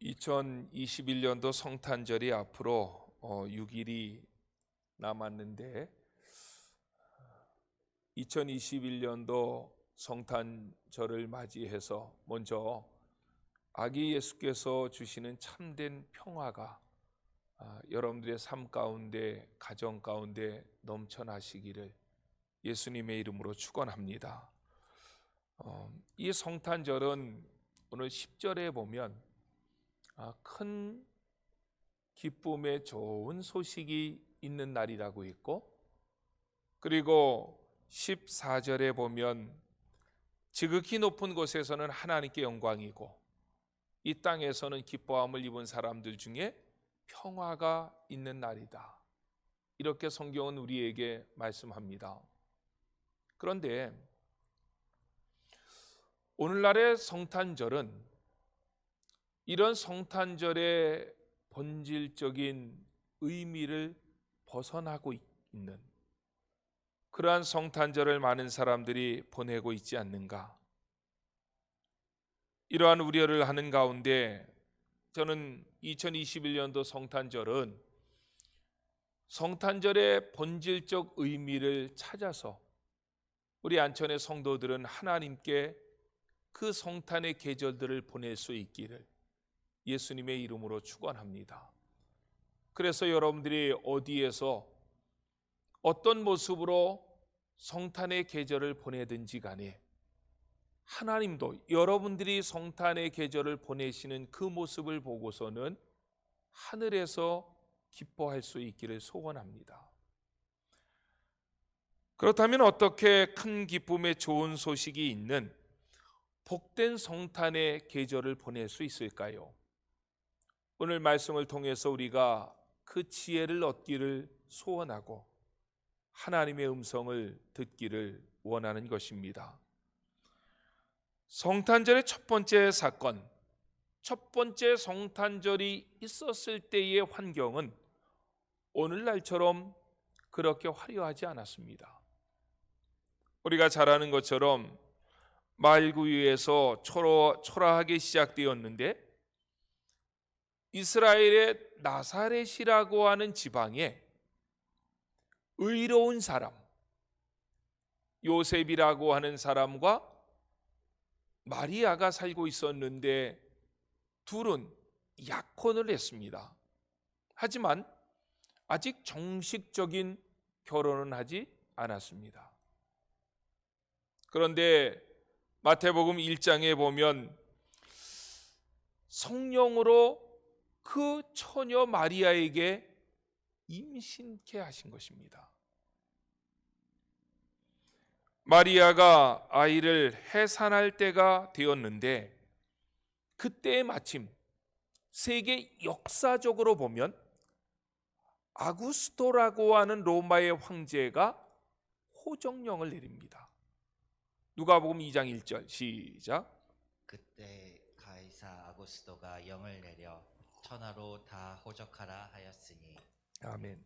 2021년도 성탄절이 앞으로 6일이 남았는데 2021년도 성탄절을 맞이해서 먼저 아기 예수께서 주시는 참된 평화가 여러분들의 삶 가운데, 가정 가운데 넘쳐나시기를 예수님의 이름으로 축원합니다. 이 성탄절은 오늘 10절에 보면 큰 기쁨의 좋은 소식이 있는 날이라고 있고, 그리고 14절에 보면 지극히 높은 곳에서는 하나님께 영광이고 이 땅에서는 기뻐함을 입은 사람들 중에 평화가 있는 날이다, 이렇게 성경은 우리에게 말씀합니다. 그런데 오늘날의 성탄절은 이런 성탄절의 본질적인 의미를 벗어나고 있는 그러한 성탄절을 많은 사람들이 보내고 있지 않는가, 이러한 우려를 하는 가운데 저는 2021년도 성탄절은 성탄절의 본질적 의미를 찾아서 우리 안천의 성도들은 하나님께 그 성탄의 계절들을 보낼 수 있기를 예수님의 이름으로 축원합니다. 그래서 여러분들이 어디에서 어떤 모습으로 성탄의 계절을 보내든지 간에 하나님도 여러분들이 성탄의 계절을 보내시는 그 모습을 보고서는 하늘에서 기뻐할 수 있기를 소원합니다. 그렇다면 어떻게 큰 기쁨의 좋은 소식이 있는 복된 성탄의 계절을 보낼 수 있을까요? 오늘 말씀을 통해서 우리가 그 지혜를 얻기를 소원하고 하나님의 음성을 듣기를 원하는 것입니다. 성탄절의 첫 번째 사건, 첫 번째 성탄절이 있었을 때의 환경은 오늘날처럼 그렇게 화려하지 않았습니다. 우리가 잘 아는 것처럼 말구유에서 초라하게 시작되었는데 이스라엘의 나사렛이라고 하는 지방에 의로운 사람 요셉이라고 하는 사람과 마리아가 살고 있었는데 둘은 약혼을 했습니다. 하지만 아직 정식적인 결혼은 하지 않았습니다. 그런데 마태복음 1장에 보면 성령으로 그 처녀 마리아에게 임신케 하신 것입니다. 마리아가 아이를 해산할 때가 되었는데 그때에 마침 세계 역사적으로 보면 아구스토라고 하는 로마의 황제가 호정령을 내립니다. 누가복음 2장 1절 시작. 그때 가이사 아구스토가 영을 내려 천하로 다 호적하라 하였으니. 아멘.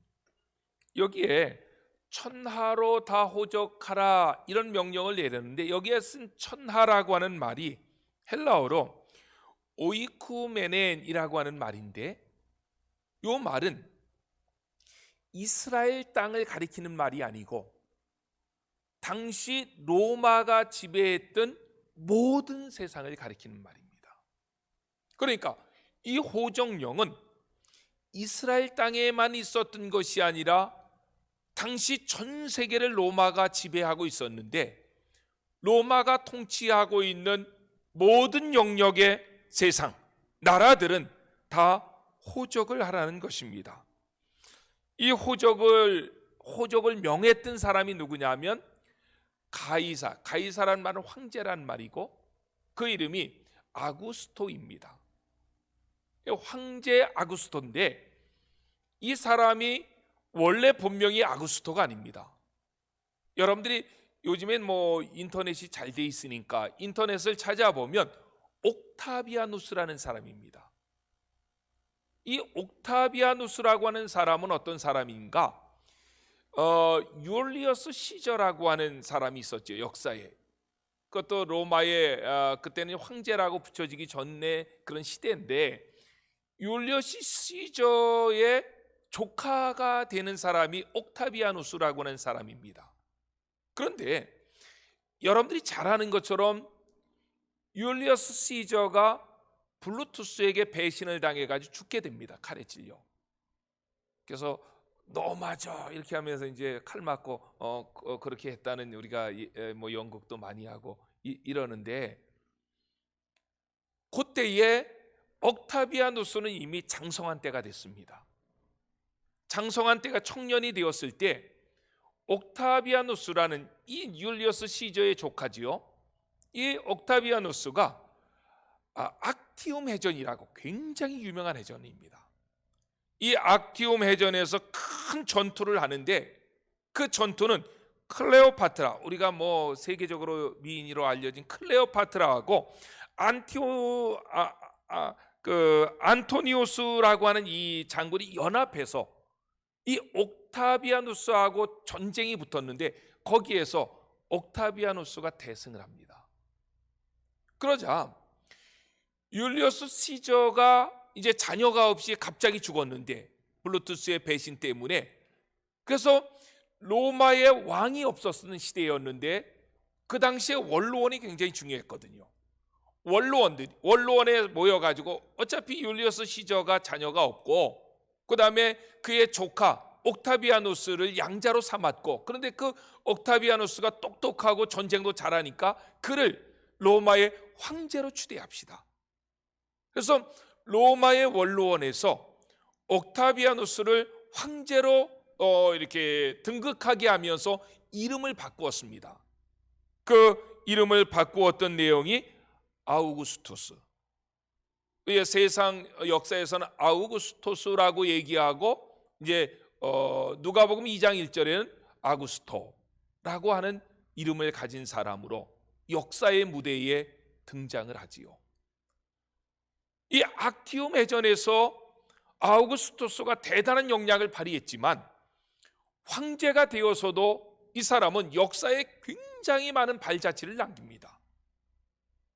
여기에 천하로 다 호적하라 이런 명령을 내렸는데 여기에 쓴 천하라고 하는 말이 헬라어로 오이쿠메넨이라고 하는 말인데 이 말은 이스라엘 땅을 가리키는 말이 아니고 당시 로마가 지배했던 모든 세상을 가리키는 말입니다. 그러니까 이 호정령은 이스라엘 땅에만 있었던 것이 아니라 당시 전 세계를 로마가 지배하고 있었는데 로마가 통치하고 있는 모든 영역의 세상, 나라들은 다 호적을 하라는 것입니다. 이 호적을 명했던 사람이 누구냐면 가이사란 말은 황제란 말이고 그 이름이 아구스토입니다. 황제 아구스토인데 이 사람이 원래 본명이 아구스토가 아닙니다. 여러분들이 요즘엔 인터넷이 잘 돼 있으니까 인터넷을 찾아보면 옥타비아누스라는 사람입니다. 이 옥타비아누스라고 하는 사람은 어떤 사람인가? 유올리어스 시저라고 하는 사람이 있었죠, 역사에. 그것도 로마의 그때는 황제라고 붙여지기 전에 그런 시대인데 율리어스 시저의 조카가 되는 사람이 옥타비아누스라고 하는 사람입니다. 그런데 여러분들이 잘 아는 것처럼 율리어스 시저가 블루투스에게 배신을 당해가지고 죽게 됩니다. 칼에 찔려. 그래서 너 맞아 이렇게 하면서 이제 칼 맞고 그렇게 했다는 우리가 뭐 연극도 많이 하고 이러는데, 그때에 옥타비아누스는 이미 장성한 때가 됐습니다. 장성한 때가 청년이 되었을 때 옥타비아누스라는 이 율리어스 시저의 조카지요, 이 옥타비아누스가 악티움 해전이라고 굉장히 유명한 해전입니다. 이 악티움 해전에서 큰 전투를 하는데, 그 전투는 클레오파트라, 우리가 뭐 세계적으로 미인으로 알려진 클레오파트라하고 안토니우스라고 하는 이 장군이 연합해서 이 옥타비아누스하고 전쟁이 붙었는데, 거기에서 옥타비아누스가 대승을 합니다. 그러자 율리어스 시저가 이제 자녀가 없이 갑자기 죽었는데, 블루투스의 배신 때문에. 그래서 로마에 왕이 없었던 시대였는데, 그 당시에 원로원이 굉장히 중요했거든요. 원로원에 모여가지고 어차피 율리어스 시저가 자녀가 없고, 그 다음에 그의 조카 옥타비아누스를 양자로 삼았고, 그런데 그 옥타비아누스가 똑똑하고 전쟁도 잘하니까 그를 로마의 황제로 추대합시다. 그래서 로마의 원로원에서 옥타비아누스를 황제로 이렇게 등극하게 하면서 이름을 바꾸었습니다. 그 이름을 바꾸었던 내용이 아우구스투스. 세상 역사에서는 아우구스토스라고 얘기하고, 이제 누가복음 2장 1절에는 아구스토라고 하는 이름을 가진 사람으로 역사의 무대에 등장을 하지요. 이 악티움 해전에서 아우구스토스가 대단한 역량을 발휘했지만, 황제가 되어서도 이 사람은 역사에 굉장히 많은 발자취를 남깁니다.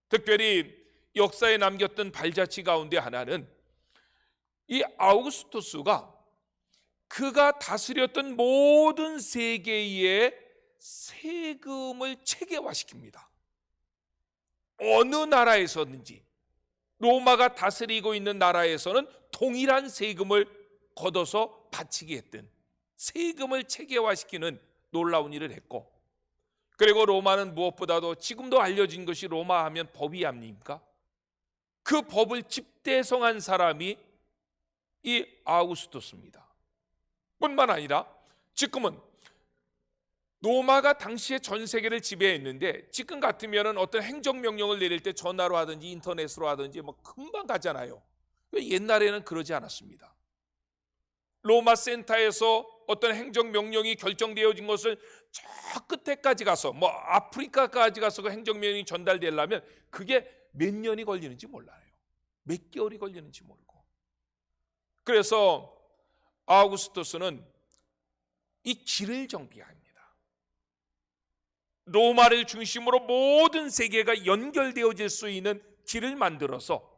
특별히 역사에 남겼던 발자취 가운데 하나는 이 아우구스토스가 그가 다스렸던 모든 세계의 세금을 체계화시킵니다. 어느 나라에서든지, 로마가 다스리고 있는 나라에서는 동일한 세금을 걷어서 바치게 했던, 세금을 체계화시키는 놀라운 일을 했고, 그리고 로마는 무엇보다도 지금도 알려진 것이, 로마 하면 법이 아닙니까? 그 법을 집대성한 사람이 이 아우구스토스입니다. 뿐만 아니라 지금은 로마가 당시에 전 세계를 지배했는데, 지금 같으면 어떤 행정명령을 내릴 때 전화로 하든지 인터넷으로 하든지 뭐 금방 가잖아요. 옛날에는 그러지 않았습니다. 로마 센터에서 어떤 행정명령이 결정되어진 것을 저 끝에까지 가서, 뭐 아프리카까지 가서 그 행정명령이 전달되려면 그게 몇 년이 걸리는지 몰라요. 몇 개월이 걸리는지 모르고. 그래서 아우구스토스는 이 길을 정비합니다. 로마를 중심으로 모든 세계가 연결되어질 수 있는 길을 만들어서,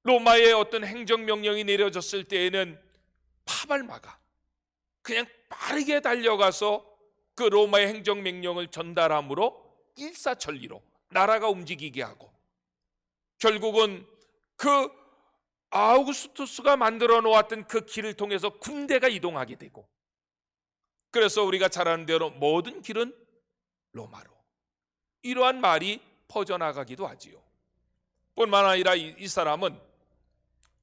로마의 어떤 행정명령이 내려졌을 때에는 파발마가 그냥 빠르게 달려가서 그 로마의 행정명령을 전달함으로 일사천리로 나라가 움직이게 하고, 결국은 그 아우구스투스가 만들어 놓았던 그 길을 통해서 군대가 이동하게 되고, 그래서 우리가 잘 아는 대로 모든 길은 로마로, 이러한 말이 퍼져나가기도 하지요. 뿐만 아니라 이 사람은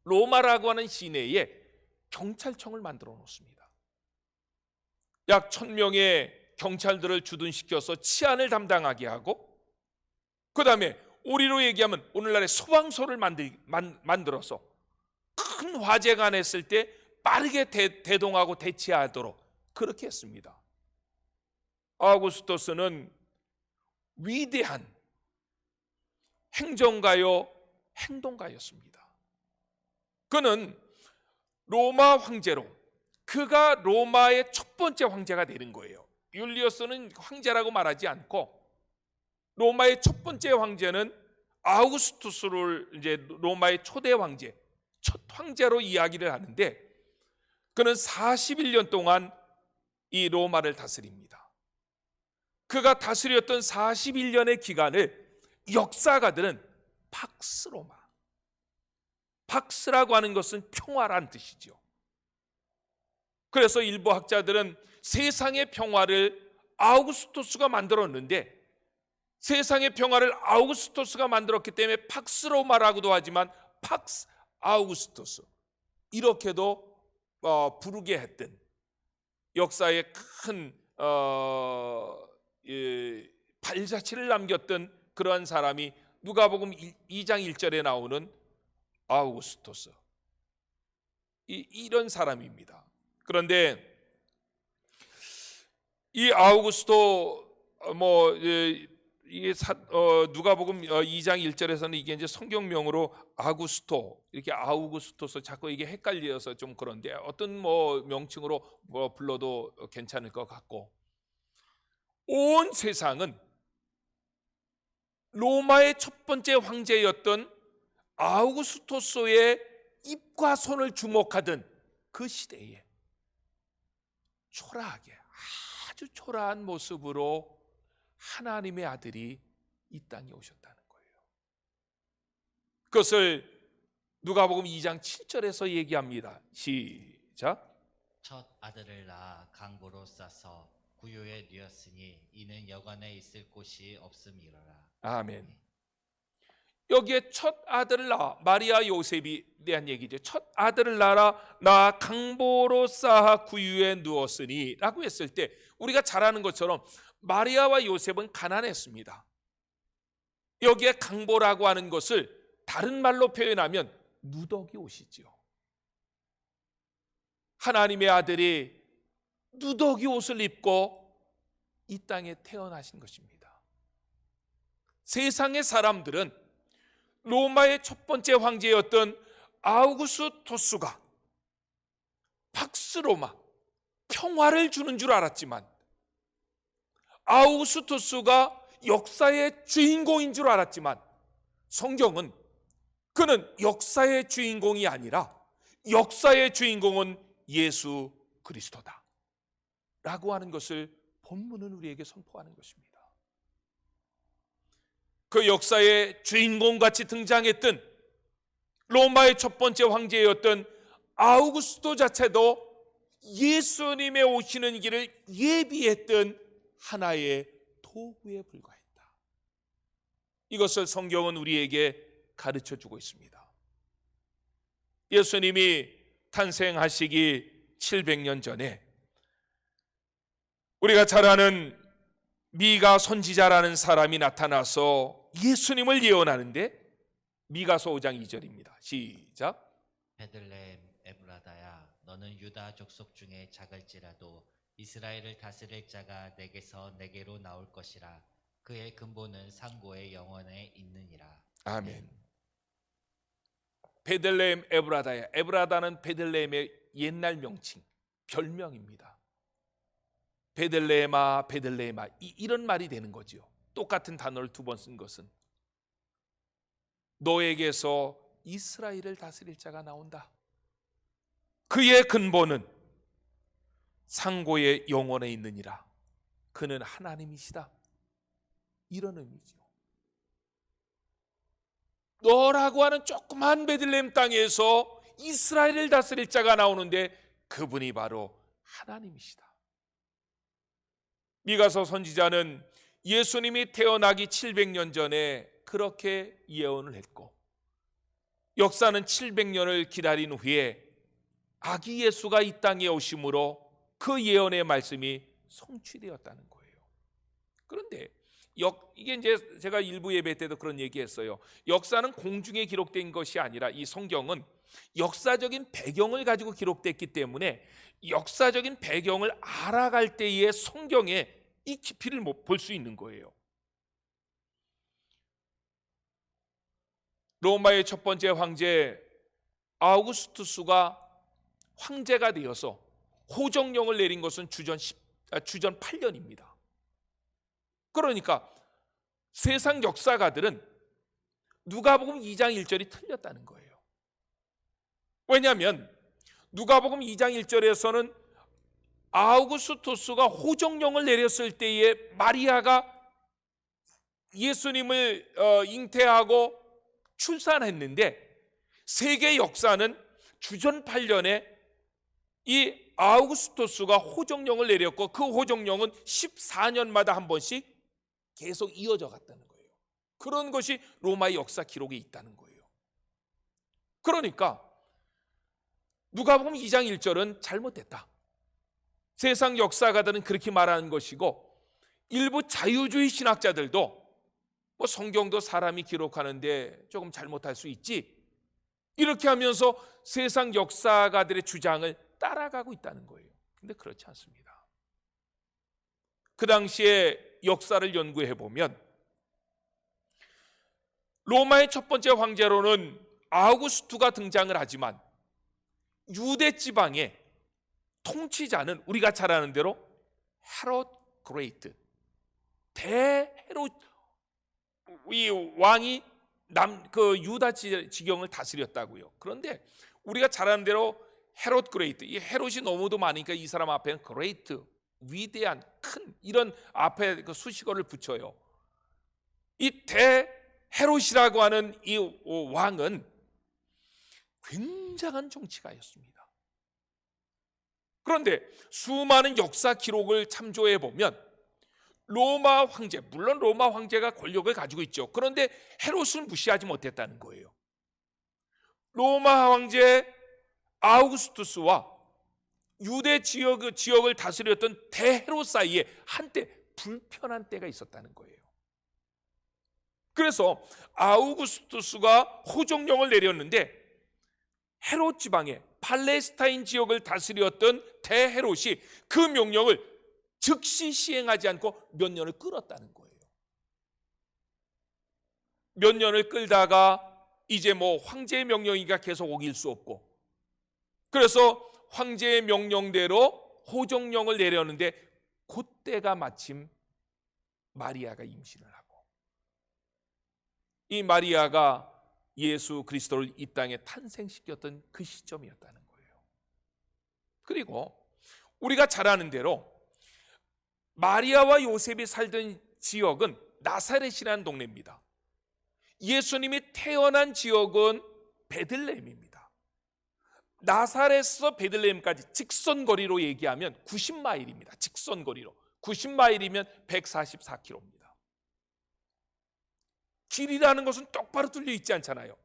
로마라고 하는 시내에 경찰청을 만들어 놓습니다. 약 1000명의 경찰들을 주둔시켜서 치안을 담당하게 하고, 그 다음에 우리로 얘기하면 오늘날의 소방서를 만들어서 큰 화재가 났을 때 빠르게 대동하고 대치하도록 그렇게 했습니다. 아우구스토스는 위대한 행정가요, 행동가였습니다. 그는 로마 황제로, 그가 로마의 첫 번째 황제가 되는 거예요. 율리어스는 황제라고 말하지 않고, 로마의 첫 번째 황제는 아우구스투스를 이제 로마의 초대 황제, 첫 황제로 이야기를 하는데 그는 41년 동안 이 로마를 다스립니다. 그가 다스렸던 41년의 기간을 역사가들은 팍스로마, 팍스라고 하는 것은 평화란 뜻이죠. 그래서 일부 학자들은 세상의 평화를 아우구스토스가 만들었는데 세상의 평화를 아우구스토스가 만들었기 때문에 팍스로마라고도 하지만 팍스 아우구스토스 이렇게도 부르게 했던 역사의 큰 발자취를 남겼던 그러한 사람이 누가복음 2장 1절에 나오는 아우구스토스 이런 사람입니다. 그런데 이 아우구스토 이게 누가복음 2장 1절에서는 이게 이제 성경명으로 아구스토 이렇게 아우구스토스 자꾸 이게 헷갈려서 좀 그런데 어떤 명칭으로 불러도 괜찮을 것 같고 온 세상은 로마의 첫 번째 황제였던 아우구스토스의 입과 손을 주목하던 그 시대에 초라하게 아주 초라한 모습으로 하나님의 아들이 이 땅에 오셨다는 거예요. 그것을 누가복음 2장 7절에서 얘기합니다. 시작. 첫 아들을 낳아 강보로 싸서 구유에 뉘었으니 이는 여관에 있을 곳이 없음이로라. 아멘. 여기에 첫 아들을 낳아 마리아 요셉이 대한 얘기죠. 첫 아들을 낳아 강보로 쌓아 구유에 누웠으니 라고 했을 때 우리가 잘 아는 것처럼 마리아와 요셉은 가난했습니다. 여기에 강보라고 하는 것을 다른 말로 표현하면 누더기 옷이죠. 하나님의 아들이 누더기 옷을 입고 이 땅에 태어나신 것입니다. 세상의 사람들은 로마의 첫 번째 황제였던 아우구스토스가 팍스로마 평화를 주는 줄 알았지만 아우구스토스가 역사의 주인공인 줄 알았지만 성경은 그는 역사의 주인공이 아니라 역사의 주인공은 예수 그리스도다 라고 하는 것을 본문은 우리에게 선포하는 것입니다. 그 역사의 주인공같이 등장했던 로마의 첫 번째 황제였던 아우구스토 자체도 예수님의 오시는 길을 예비했던 하나의 도구에 불과했다. 이것을 성경은 우리에게 가르쳐주고 있습니다. 예수님이 탄생하시기 700년 전에 우리가 잘 아는 미가 선지자라는 사람이 나타나서 예수님을 예언하는데 미가서 5장 2절입니다. 시작. 베들레헴 에브라다야 너는 유다 족속 중에 작을지라도 이스라엘을 다스릴 자가 내게서 내게로 나올 것이라. 그의 근본은 상고의 영원에 있느니라. 아멘. 베들레헴 에브라다야. 에브라다는 베들레헴의 옛날 명칭, 별명입니다. 베들레헴아 베들레헴아 이런 말이 되는 거죠. 똑같은 단어를 두 번 쓴 것은 너에게서 이스라엘을 다스릴 자가 나온다. 그의 근본은 상고의 영원에 있느니라. 그는 하나님이시다. 이런 의미죠. 너라고 하는 조그만 베들레헴 땅에서 이스라엘을 다스릴 자가 나오는데 그분이 바로 하나님이시다. 미가서 선지자는 예수님이 태어나기 700년 전에 그렇게 예언을 했고 역사는 700년을 기다린 후에 아기 예수가 이 땅에 오심으로 그 예언의 말씀이 성취되었다는 거예요. 그런데 이게 이제 제가 일부 예배 때도 그런 얘기했어요. 역사는 공중에 기록된 것이 아니라 이 성경은 역사적인 배경을 가지고 기록됐기 때문에 역사적인 배경을 알아갈 때의 성경에 이 깊이를 볼 수 있는 거예요. 로마의 첫 번째 황제 아우구스투스가 황제가 되어서 호정령을 내린 것은 주전 8년입니다. 그러니까 세상 역사가들은 누가복음 2장 1절이 틀렸다는 거예요. 왜냐하면 누가복음 2장 1절에서는 아우구스투스가 호정령을 내렸을 때에 마리아가 예수님을 잉태하고 출산했는데, 세계 역사는 주전 8년에 이 아우구스투스가 호정령을 내렸고 그 호정령은 14년마다 한 번씩 계속 이어져 갔다는 거예요. 그런 것이 로마의 역사 기록에 있다는 거예요. 그러니까 누가복음 2장 1절은 잘못됐다. 세상 역사가들은 그렇게 말하는 것이고, 일부 자유주의 신학자들도 뭐 성경도 사람이 기록하는데 조금 잘못할 수 있지, 이렇게 하면서 세상 역사가들의 주장을 따라가고 있다는 거예요. 근데 그렇지 않습니다. 그 당시에 역사를 연구해 보면 로마의 첫 번째 황제로는 아우구스투가 등장을 하지만 유대 지방의 통치자는 우리가 잘 아는 대로 헤롯 그레이트, 대헤롯 이 왕이 그 유다 지경을 다스렸다고요. 그런데 우리가 잘 아는 대로 헤롯 그레이트, 이 헤롯이 너무도 많으니까 이 사람 앞에는 그레이트, 위대한, 큰, 이런 앞에 그 수식어를 붙여요. 이 대헤롯이라고 하는 이 왕은 굉장한 정치가였습니다. 그런데 수많은 역사 기록을 참조해 보면 로마 황제, 물론 로마 황제가 권력을 가지고 있죠. 그런데 헤롯은 무시하지 못했다는 거예요. 로마 황제 아우구스투스와 유대 지역을 다스렸던 대헤롯 사이에 한때 불편한 때가 있었다는 거예요. 그래서 아우구스투스가 호정령을 내렸는데 헤롯 지방에 팔레스타인 지역을 다스렸던 대헤롯이 그 명령을 즉시 시행하지 않고 몇 년을 끌었다는 거예요. 몇 년을 끌다가 이제 뭐 황제의 명령이니까 계속 어길 수 없고, 그래서 황제의 명령대로 호정령을 내렸는데 그때가 마침 마리아가 임신을 하고, 이 마리아가 예수 그리스도를 이 땅에 탄생시켰던 그 시점이었다는 거예요. 그리고 우리가 잘 아는 대로 마리아와 요셉이 살던 지역은 나사렛이라는 동네입니다. 예수님이 태어난 지역은 베들레헴입니다. 나사렛에서 베들레헴까지 직선거리로 얘기하면 90마일입니다. 직선거리로 90마일이면 144km입니다. 길이라는 것은 똑바로 뚫려 있지 않잖아요.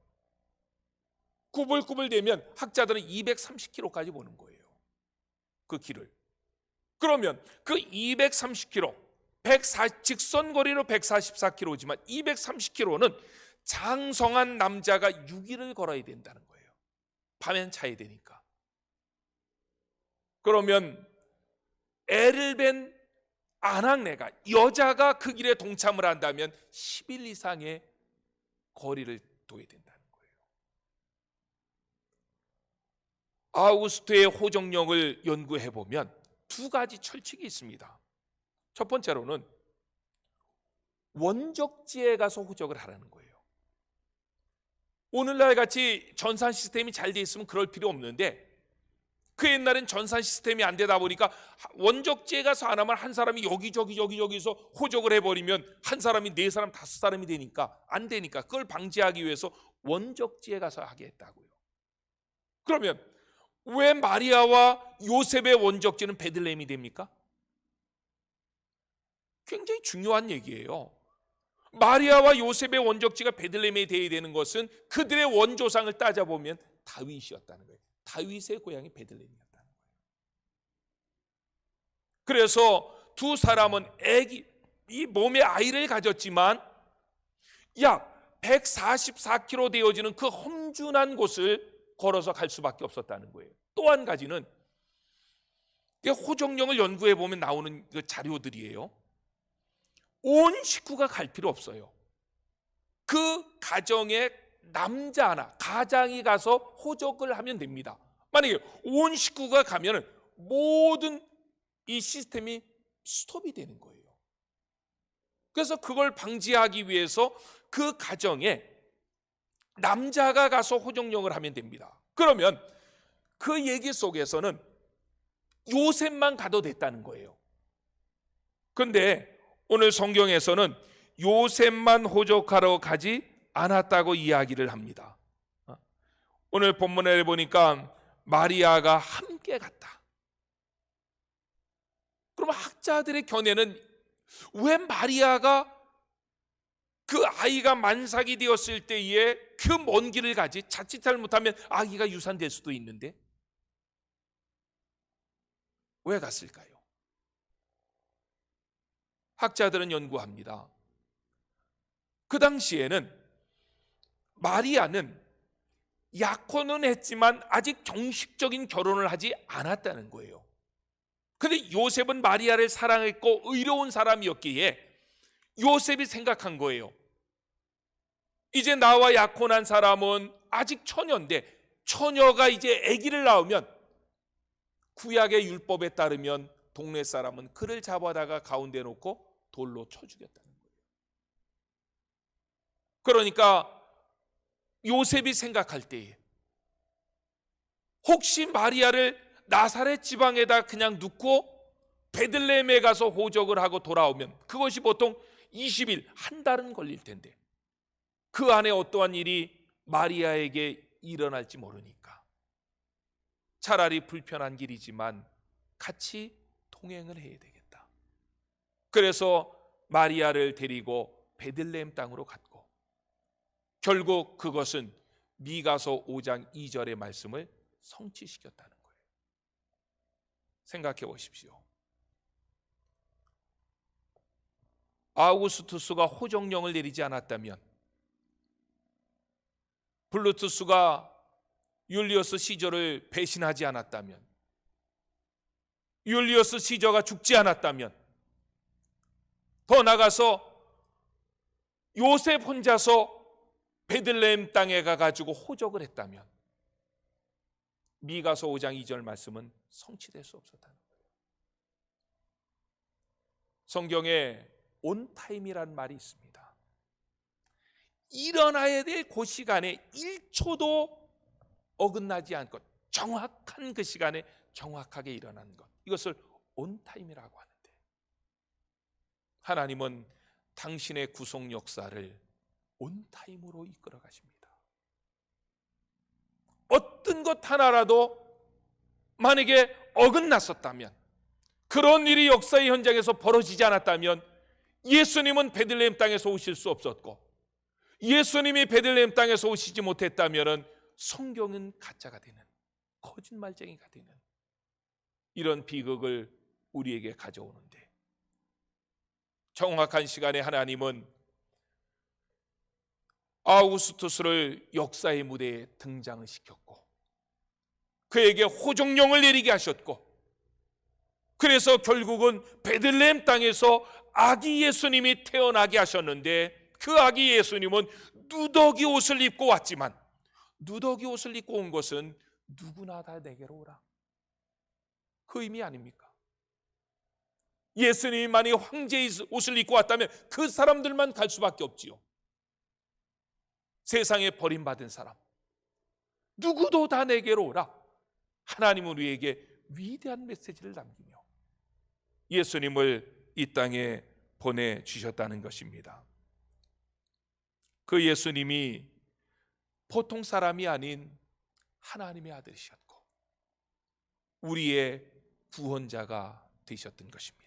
꾸불꾸불되면 학자들은 230km까지 보는 거예요, 그 길을. 그러면 그 230km, 직선거리로 144km지만 230km는 장성한 남자가 6일을 걸어야 된다는 거예요. 밤엔 자야 되니까. 그러면 애를 뵌 아낙네가, 여자가 그 길에 동참을 한다면 10일 이상의 거리를 둬야 된다는 거예요. 아우구스투의 호정령을 연구해 보면 두 가지 철칙이 있습니다. 첫 번째로는 원적지에 가서 호적을 하라는 거예요. 오늘날 같이 전산 시스템이 잘 돼 있으면 그럴 필요 없는데, 그 옛날엔 전산 시스템이 안 되다 보니까 원적지에 가서 안 하면 한 사람이 여기저기서 호적을 해버리면 한 사람이 4사람 5사람이 되니까 안 되니까, 그걸 방지하기 위해서 원적지에 가서 하게 했다고요. 그러면 왜 마리아와 요셉의 원적지는 베들레헴이 됩니까? 굉장히 중요한 얘기예요. 마리아와 요셉의 원적지가 베들레헴에 되어야 되는 것은 그들의 원조상을 따져보면 다윗이었다는 거예요. 다윗의 고향이 베들레헴이었다는 거예요. 그래서 두 사람은 이 몸에 아이를 가졌지만 약 144km 되어지는 그 험준한 곳을 걸어서 갈 수밖에 없었다는 거예요. 또 한 가지는 호정령을 연구해 보면 나오는 그 자료들이에요. 온 식구가 갈 필요 없어요. 그 가정에 남자 하나, 가장이 가서 호적을 하면 됩니다. 만약에 온 식구가 가면은 모든 이 시스템이 스톱이 되는 거예요. 그래서 그걸 방지하기 위해서 그 가정에 남자가 가서 호정령을 하면 됩니다. 그러면 그 얘기 속에서는 요셉만 가도 됐다는 거예요. 그런데 오늘 성경에서는 요셉만 호적하러 가지 않았다고 이야기를 합니다. 오늘 본문에 보니까 마리아가 함께 갔다. 그럼 학자들의 견해는 왜 마리아가 그 아이가 만삭이 되었을 때에 그 먼 길을 가지? 자칫 잘못하면 아기가 유산될 수도 있는데 왜 갔을까요? 학자들은 연구합니다. 그 당시에는 마리아는 약혼은 했지만 아직 정식적인 결혼을 하지 않았다는 거예요. 그런데 요셉은 마리아를 사랑했고 의로운 사람이었기에 요셉이 생각한 거예요. 이제 나와 약혼한 사람은 아직 처녀인데 처녀가 이제 아기를 낳으면 구약의 율법에 따르면 동네 사람은 그를 잡아다가 가운데 놓고 돌로 쳐 죽였다는 거예요. 그러니까 요셉이 생각할 때에 혹시 마리아를 나사렛 지방에다 그냥 눕고 베들레헴에 가서 호적을 하고 돌아오면 그것이 보통 20일, 한 달은 걸릴 텐데 그 안에 어떠한 일이 마리아에게 일어날지 모르니까 차라리 불편한 길이지만 같이 동행을 해야 되겠다. 그래서 마리아를 데리고 베들레헴 땅으로 갔고 결국 그것은 미가서 5장 2절의 말씀을 성취시켰다는 거예요. 생각해 보십시오. 아우구스투스가 호정령을 내리지 않았다면, 블루투스가 율리어스 시저를 배신하지 않았다면, 율리어스 시저가 죽지 않았다면, 더 나가서 요셉 혼자서 베들레헴 땅에 가가지고 호적을 했다면 미가서 5장 2절 말씀은 성취될 수 없었다는 거예요. 성경에 온타임이란 말이 있습니다. 일어나야 될 그 시간에 1초도 어긋나지 않고 정확한 그 시간에 정확하게 일어나는 것, 이것을 온타임이라고 하는데 하나님은 당신의 구속 역사를 온타임으로 이끌어 가십니다. 어떤 것 하나라도 만약에 어긋났었다면, 그런 일이 역사의 현장에서 벌어지지 않았다면 예수님은 베들레헴 땅에서 오실 수 없었고, 예수님이 베들레헴 땅에서 오시지 못했다면 성경은 가짜가 되는, 거짓말쟁이가 되는 이런 비극을 우리에게 가져오는데, 정확한 시간에 하나님은 아우구스투스를 역사의 무대에 등장을 시켰고 그에게 호종령을 내리게 하셨고, 그래서 결국은 베들레헴 땅에서 아기 예수님이 태어나게 하셨는데, 그 아기 예수님은 누더기 옷을 입고 왔지만, 누더기 옷을 입고 온 것은 누구나 다 내게로 오라, 그 의미 아닙니까? 예수님이 만약 황제의 옷을 입고 왔다면 그 사람들만 갈 수밖에 없지요. 세상에 버림받은 사람, 누구도 다 내게로 오라, 하나님은 우리에게 위대한 메시지를 남기며 예수님을 이 땅에 보내주셨다는 것입니다. 그 예수님이 보통 사람이 아닌 하나님의 아들이셨고 우리의 구원자가 되셨던 것입니다.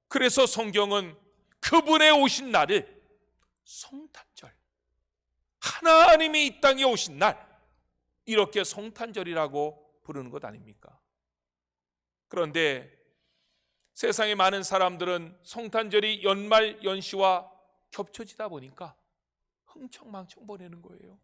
그래서 성경은 그분의 오신 날을 성탄절, 하나님이 이 땅에 오신 날, 이렇게 성탄절이라고 부르는 것 아닙니까? 그런데 세상의 많은 사람들은 성탄절이 연말 연시와 겹쳐지다 보니까 흥청망청 보내는 거예요.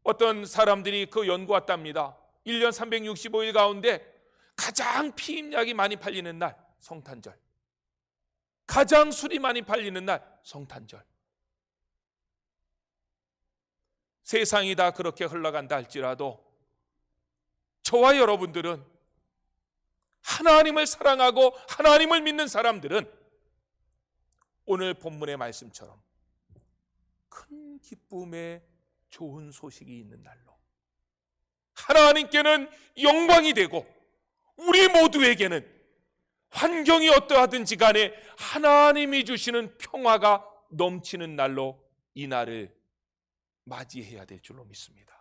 어떤 사람들이 그 연구했답니다. 1년 365일 가운데 가장 피임약이 많이 팔리는 날 성탄절, 가장 술이 많이 팔리는 날 성탄절. 세상이 다 그렇게 흘러간다 할지라도 저와 여러분들은, 하나님을 사랑하고 하나님을 믿는 사람들은 오늘 본문의 말씀처럼 큰 기쁨의 좋은 소식이 있는 날로 하나님께는 영광이 되고 우리 모두에게는 환경이 어떠하든지 간에 하나님이 주시는 평화가 넘치는 날로 이 날을 맞이해야 될 줄로 믿습니다.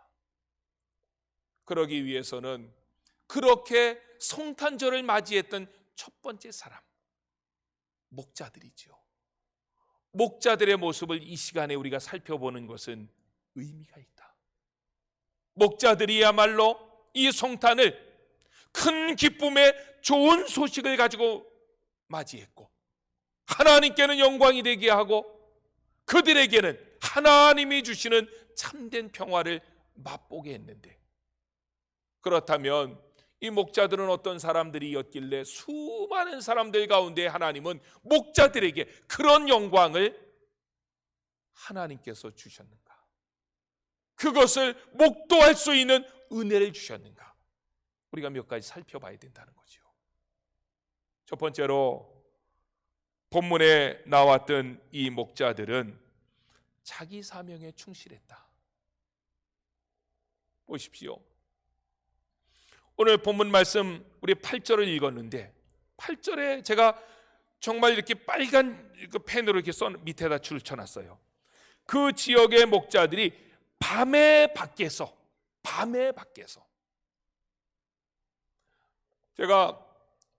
그러기 위해서는 그렇게 성탄절을 맞이했던 첫 번째 사람, 목자들이죠. 목자들의 모습을 이 시간에 우리가 살펴보는 것은 의미가 있다. 목자들이야말로 이 성탄을 큰 기쁨의 좋은 소식을 가지고 맞이했고 하나님께는 영광이 되게 하고 그들에게는 하나님이 주시는 참된 평화를 맛보게 했는데, 그렇다면 이 목자들은 어떤 사람들이었길래 수많은 사람들 가운데 하나님은 목자들에게 그런 영광을 하나님께서 주셨는가? 그것을 목도할 수 있는 은혜를 주셨는가? 우리가 몇 가지 살펴봐야 된다는 거죠. 첫 번째로 본문에 나왔던 이 목자들은 자기 사명에 충실했다. 보십시오. 오늘 본문 말씀 우리 8절을 읽었는데 8절에 제가 정말 이렇게 빨간 펜으로 이렇게 밑에다 줄을 쳐놨어요. 그 지역의 목자들이 밤에 밖에서 제가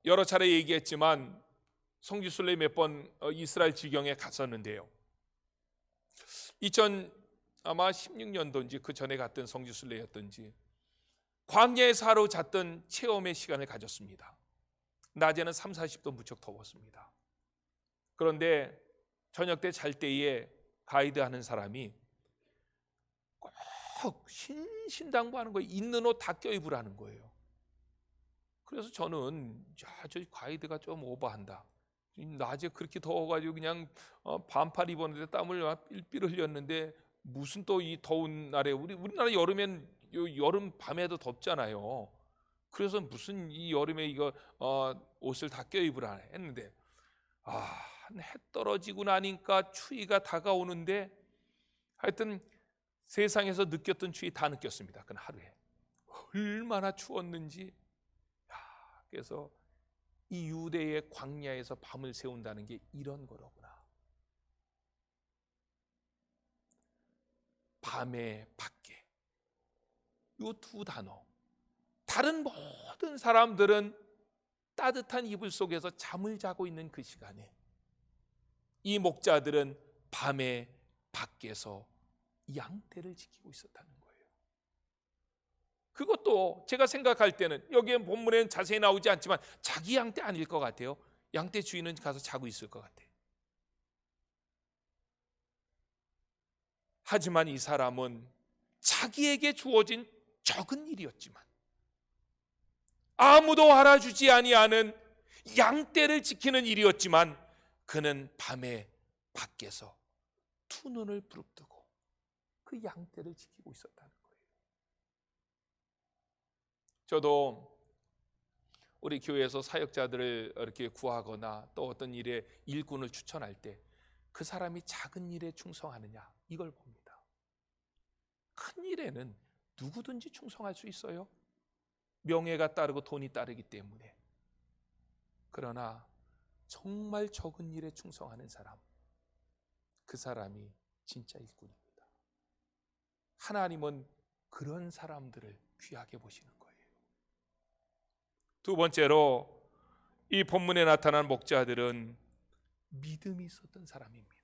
여러 차례 얘기했지만 성지순례 몇 번 이스라엘 지경에 갔었는데요. 아마 16년도인지 그 전에 갔던 성지순례였던지 광야에서 하루 잤던 체험의 시간을 가졌습니다. 낮에는 30-40도 무척 더웠습니다. 그런데 저녁 때 잘 때에 가이드 하는 사람이 꼭 신신당부하는 거예요. 있는 옷 다 껴입으라는 거예요. 그래서 저는 저 가이드가 좀 오버한다. 낮에 그렇게 더워가지고 그냥 반팔 입었는데 땀을 삘삘 흘렸는데 무슨 또 이 더운 날에 우리나라 여름엔 여름 밤에도 덥잖아요. 그래서 무슨 이 여름에 이거 옷을 다 껴입으라 했는데 해 떨어지고 나니까 추위가 다가오는데 하여튼 세상에서 느꼈던 추위 다 느꼈습니다. 그 하루에 얼마나 추웠는지. 그래서 이 유대의 광야에서 밤을 새운다는 게 이런 거로구나. 밤에 밖에. 이 두 단어. 다른 모든 사람들은 따뜻한 이불 속에서 잠을 자고 있는 그 시간에 이 목자들은 밤에 밖에서 양떼를 지키고 있었다는 거예요. 그것도 제가 생각할 때는 여기에 본문에는 자세히 나오지 않지만 자기 양떼 아닐 것 같아요. 양떼 주인은 가서 자고 있을 것 같아요. 하지만 이 사람은 자기에게 주어진 적은 일이었지만 아무도 알아주지 아니하는 양떼를 지키는 일이었지만 그는 밤에 밖에서 두 눈을 부릅뜨고 그 양떼를 지키고 있었다는 거예요. 저도 우리 교회에서 사역자들을 이렇게 구하거나 또 어떤 일에 일꾼을 추천할 때 그 사람이 작은 일에 충성하느냐 이걸 봅니다. 큰 일에는 누구든지 충성할 수 있어요. 명예가 따르고 돈이 따르기 때문에. 그러나 정말 적은 일에 충성하는 사람, 그 사람이 진짜 일꾼입니다. 하나님은 그런 사람들을 귀하게 보시는 거예요. 두 번째로 이 본문에 나타난 목자들은 믿음이 있었던 사람입니다.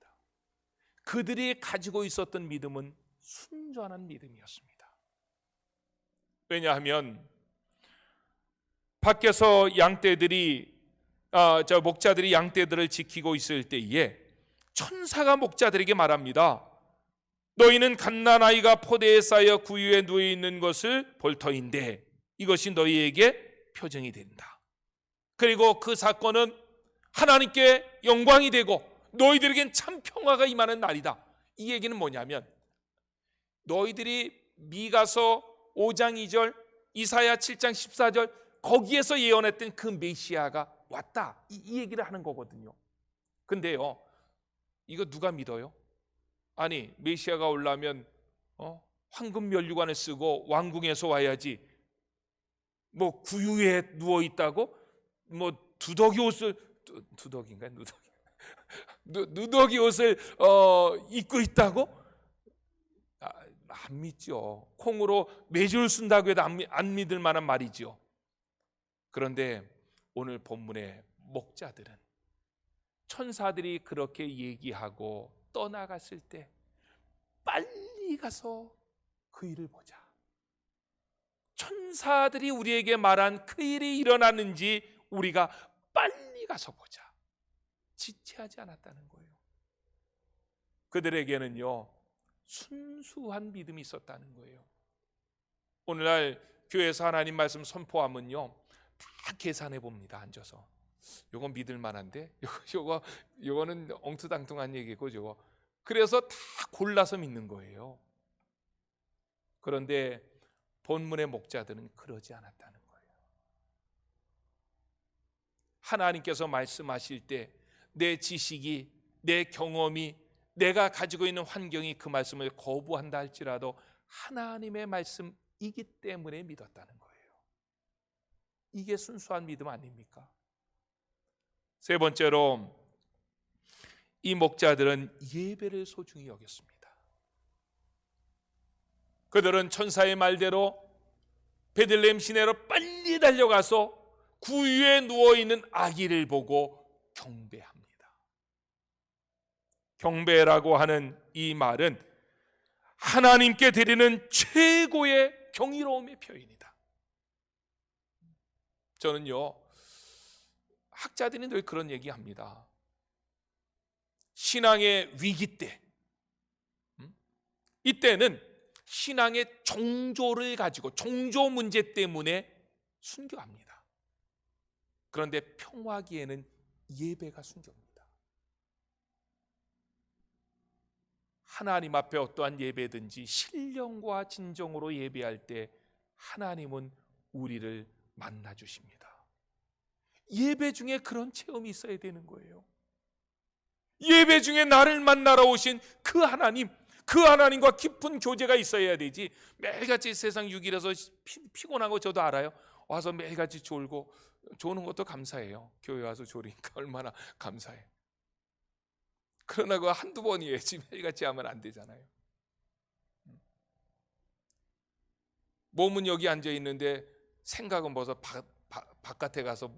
그들이 가지고 있었던 믿음은 순전한 믿음이었습니다. 왜냐하면 밖에서 목자들이 양떼들을 지키고 있을 때에 천사가 목자들에게 말합니다. 너희는 갓난아이가 포대에 쌓여 구유에 누워 있는 것을 볼 터인데 이것이 너희에게 표징이 된다. 그리고 그 사건은 하나님께 영광이 되고 너희들에겐 참 평화가 임하는 날이다. 이 얘기는 뭐냐면 너희들이 미가서 5장 2절, 이사야 7장 14절 거기에서 예언했던 그 메시아가 왔다. 이 얘기를 하는 거거든요. 근데요, 이거 누가 믿어요? 아니 메시아가 오려면 황금 면류관을 쓰고 왕궁에서 와야지 뭐 구유에 누워 있다고 뭐 두더기 옷을 두더기인가 누더기 옷을 입고 있다고 안 믿죠. 콩으로 매주를 쓴다고 해도 안 믿을 만한 말이죠. 그런데 오늘 본문의 목자들은 천사들이 그렇게 얘기하고 떠나갔을 때 빨리 가서 그 일을 보자. 천사들이 우리에게 말한 그 일이 일어났는지 우리가 빨리 가서 보자. 지체하지 않았다는 거예요. 그들에게는요, 순수한 믿음이 있었다는 거예요. 오늘날 교회에서 하나님 말씀 선포하면요, 다 계산해 봅니다. 앉아서 요건 믿을 만한데 요거는 엉투당통한 얘기고 저거. 그래서 다 골라서 믿는 거예요. 그런데 본문의 목자들은 그러지 않았다는 거예요. 하나님께서 말씀하실 때 내 지식이, 내 경험이, 내가 가지고 있는 환경이 그 말씀을 거부한다 할지라도 하나님의 말씀이기 때문에 믿었다는 거예요. 이게 순수한 믿음 아닙니까? 세 번째로 이 목자들은 예배를 소중히 여겼습니다. 그들은 천사의 말대로 베들레헴 시내로 빨리 달려가서 구유에 누워있는 아기를 보고 경배합니다. 경배라고 하는 이 말은 하나님께 드리는 최고의 경이로움의 표현이다. 저는요, 학자들이 늘 그런 얘기합니다. 신앙의 위기 때, 이때는 신앙의 종조를 가지고 종조 문제 때문에 순교합니다. 그런데 평화기에는 예배가 순교입니다. 하나님 앞에 어떠한 예배든지 신령과 진정으로 예배할 때 하나님은 우리를 만나 주십니다. 예배 중에 그런 체험이 있어야 되는 거예요. 예배 중에 나를 만나러 오신 그 하나님, 그 하나님과 깊은 교제가 있어야 되지. 매일같이 세상 6일에서 피곤하고 저도 알아요. 와서 매일같이 졸고, 조는 것도 감사해요. 교회 와서 졸으니까 얼마나 감사해. 그러나 그 한두 번이에요. 매일같이 하면 안 되잖아요. 몸은 여기 앉아 있는데 생각은 벌써 바깥에 가서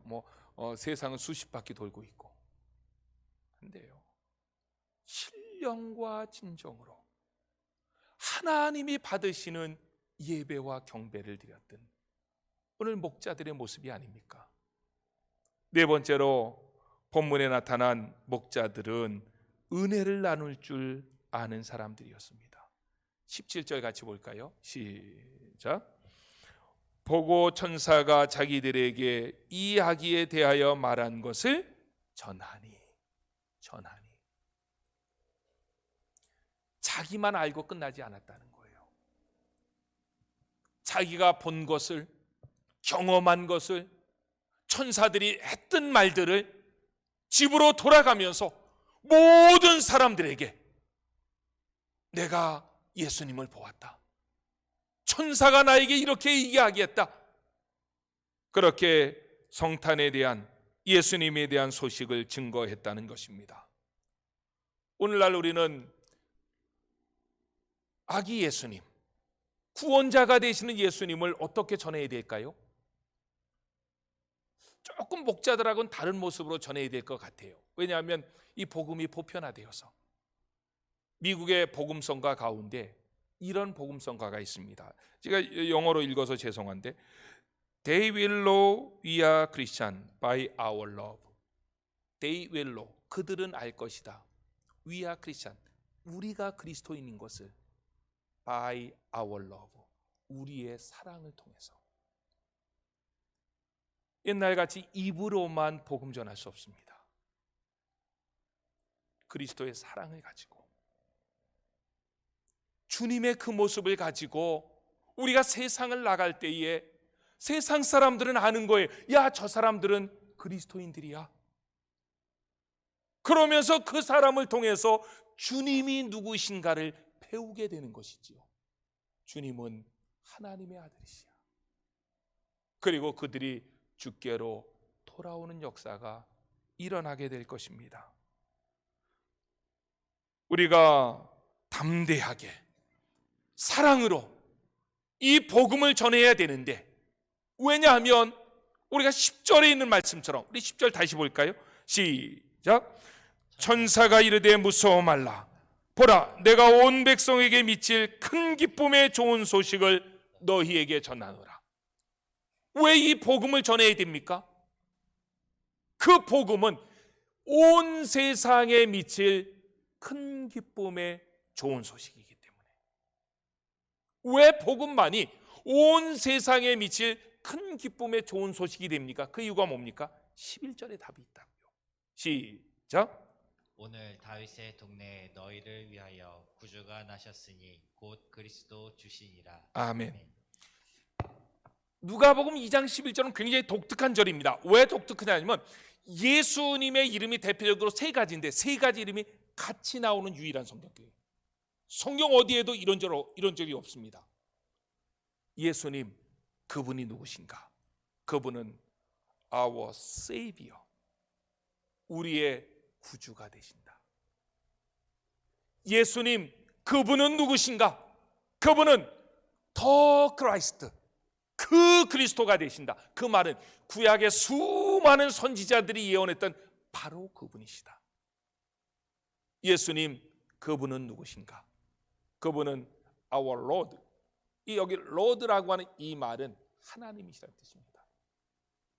세상은 수십 바퀴 돌고 있고. 한데요, 신령과 진정으로 하나님이 받으시는 예배와 경배를 드렸던 오늘 목자들의 모습이 아닙니까? 네 번째로 본문에 나타난 목자들은 은혜를 나눌 줄 아는 사람들이었습니다. 17절 같이 볼까요? 시작. 보고 천사가 자기들에게 이 아기에 대하여 말한 것을 전하니. 자기만 알고 끝나지 않았다는 거예요. 자기가 본 것을, 경험한 것을, 천사들이 했던 말들을 집으로 돌아가면서 모든 사람들에게 내가 예수님을 보았다. 천사가 나에게 이렇게 이야기했다. 그렇게 성탄에 대한, 예수님에 대한 소식을 증거했다는 것입니다. 오늘날 우리는 아기 예수님, 구원자가 되시는 예수님을 어떻게 전해야 될까요? 조금 목자들하고는 다른 모습으로 전해야 될 것 같아요. 왜냐하면 이 복음이 보편화되어서 미국의 복음성가 가운데 이런 복음성가가 있습니다. 제가 영어로 읽어서 죄송한데 They will know we are Christian by our love. They will know, 그들은 알 것이다. We are Christian, 우리가 그리스도인인 것을 by our love, 우리의 사랑을 통해서. 옛날같이 입으로만 복음 전할 수 없습니다. 그리스도의 사랑을 가지고, 주님의 그 모습을 가지고 우리가 세상을 나갈 때에 세상 사람들은 아는 거예요. 야, 저 사람들은 그리스도인들이야. 그러면서 그 사람을 통해서 주님이 누구신가를 배우게 되는 것이지요. 주님은 하나님의 아들이시야. 그리고 그들이 주께로 돌아오는 역사가 일어나게 될 것입니다. 우리가 담대하게 사랑으로 이 복음을 전해야 되는데, 왜냐하면 우리가 10절에 있는 말씀처럼, 우리 10절 다시 볼까요? 시작. 천사가 이르되 무서워 말라. 보라, 내가 온 백성에게 미칠 큰 기쁨의 좋은 소식을 너희에게 전하노라. 왜 이 복음을 전해야 됩니까? 그 복음은 온 세상에 미칠 큰 기쁨의 좋은 소식이기 때문에. 왜 복음만이 온 세상에 미칠 큰 기쁨의 좋은 소식이 됩니까? 그 이유가 뭡니까? 11절에 답이 있다고요. 시작. 오늘 다윗의 동네에 너희를 위하여 구주가 나셨으니 곧 그리스도 주시니라. 아멘. 누가복음 2장 11절은 굉장히 독특한 절입니다. 왜 독특하냐면 예수님의 이름이 대표적으로 세 가지인데 세 가지 이름이 같이 나오는 유일한 성경이에요. 성경 어디에도 이런 절이 없습니다. 예수님, 그분이 누구신가? 그분은 our Savior, 우리의 구주가 되신다. 예수님, 그분은 누구신가? 그분은 더 크라이스트, 그 그리스도가 되신다. 그 말은 구약의 수많은 선지자들이 예언했던 바로 그분이시다. 예수님, 그분은 누구신가? 그분은 our Lord. 이 여기 Lord라고 하는 이 말은 하나님이시라는 뜻입니다.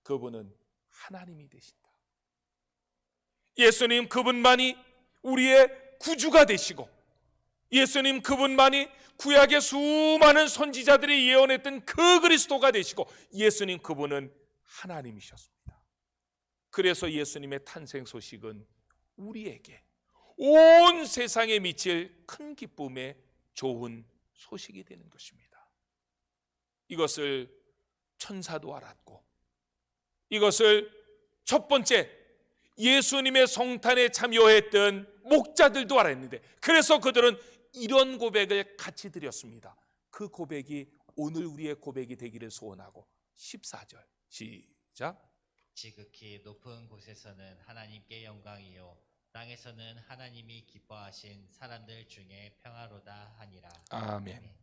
그분은 하나님이 되신다. 예수님, 그분만이 우리의 구주가 되시고, 예수님, 그분만이 구약의 수많은 선지자들이 예언했던 그 그리스도가 되시고, 예수님, 그분은 하나님이셨습니다. 그래서 예수님의 탄생 소식은 우리에게 온 세상에 미칠 큰 기쁨의 좋은 소식이 되는 것입니다. 이것을 천사도 알았고, 이것을 첫 번째 예수님의 성탄에 참여했던 목자들도 알았는데, 그래서 그들은 이런 고백을 같이 드렸습니다. 그 고백이 오늘 우리의 고백이 되기를 소원하고, 14절 시작. 지극히 높은 곳에서는 하나님께 영광이요 땅에서는 하나님이 기뻐하신 사람들 중에 평화로다 하니라. 아멘.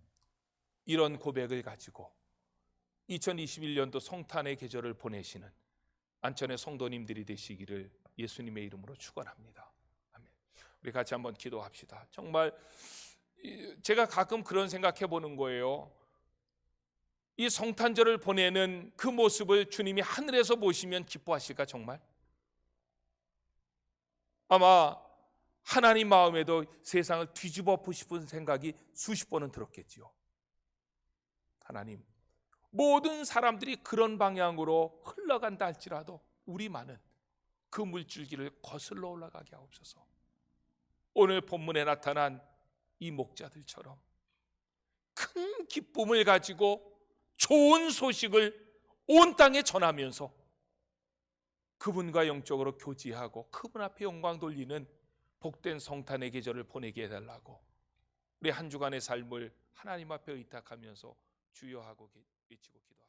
이런 고백을 가지고 2021년도 성탄의 계절을 보내시는 안천의 성도님들이 되시기를 예수님의 이름으로 축원합니다. 아멘. 우리 같이 한번 기도합시다. 정말 제가 가끔 그런 생각해 보는 거예요. 이 성탄절을 보내는 그 모습을 주님이 하늘에서 보시면 기뻐하실까 정말? 아마 하나님 마음에도 세상을 뒤집어 엎고 싶은 생각이 수십 번은 들었겠지요. 하나님, 모든 사람들이 그런 방향으로 흘러간다 할지라도 우리만은 그 물줄기를 거슬러 올라가게 하옵소서. 오늘 본문에 나타난 이 목자들처럼 큰 기쁨을 가지고 좋은 소식을 온 땅에 전하면서 그분과 영적으로 교제하고 그분 앞에 영광 돌리는 복된 성탄의 계절을 보내게 해달라고 우리 한 주간의 삶을 하나님 앞에 의탁하면서 주여하고 외치고 기도합니다.